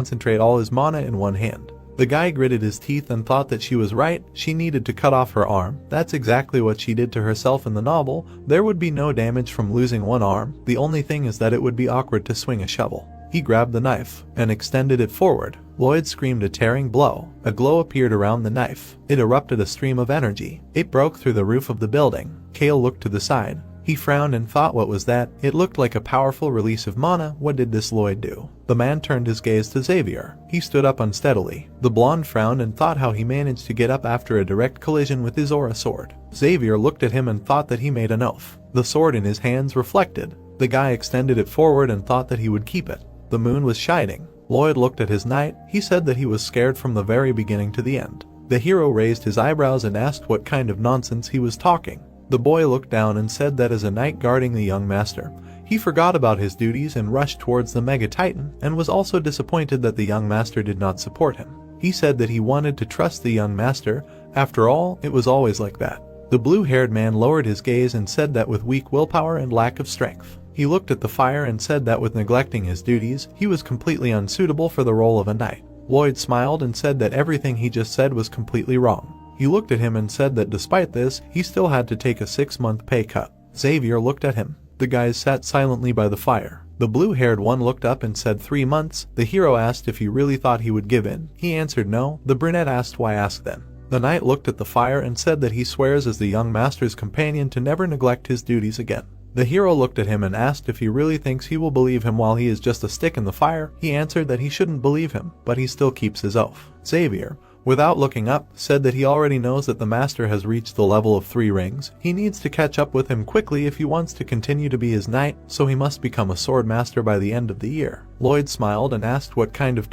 concentrate all his mana in one hand. The guy gritted his teeth and thought that she was right. She needed to cut off her arm. That's exactly what she did to herself in the novel. There would be no damage from losing one arm. The only thing is that it would be awkward to swing a shovel. He grabbed the knife and extended it forward. Lloyd screamed a tearing blow. A glow appeared around the knife. It erupted a stream of energy. It broke through the roof of the building. Kale looked to the side. He frowned and thought, what was that? It looked like a powerful release of mana. What did this Lloyd do? The man turned his gaze to Xavier. He stood up unsteadily. The blonde frowned and thought how he managed to get up after a direct collision with his aura sword. Xavier looked at him and thought that he made an oath. The sword in his hands reflected. The guy extended it forward and thought that he would keep it. The moon was shining. Lloyd looked at his knight. He said that he was scared from the very beginning to the end. The hero raised his eyebrows and asked what kind of nonsense he was talking. The boy looked down and said that as a knight guarding the young master, he forgot about his duties and rushed towards the Mega Titan, and was also disappointed that the young master did not support him. He said that he wanted to trust the young master. After all, it was always like that. The blue-haired man lowered his gaze and said that with weak willpower and lack of strength. He looked at the fire and said that with neglecting his duties, he was completely unsuitable for the role of a knight. Lloyd smiled and said that everything he just said was completely wrong. He looked at him and said that despite this, he still had to take a 6-month pay cut. Xavier looked at him. The guys sat silently by the fire. The blue-haired one looked up and said 3 months. The hero asked if he really thought he would give in. He answered no. The brunette asked why ask then. The knight looked at the fire and said that he swears as the young master's companion to never neglect his duties again. The hero looked at him and asked if he really thinks he will believe him while he is just a stick in the fire. He answered that he shouldn't believe him, but he still keeps his oath. Xavier, without looking up, said that he already knows that the master has reached the level of 3 rings. He needs to catch up with him quickly if he wants to continue to be his knight, so he must become a sword master by the end of the year. Lloyd smiled and asked what kind of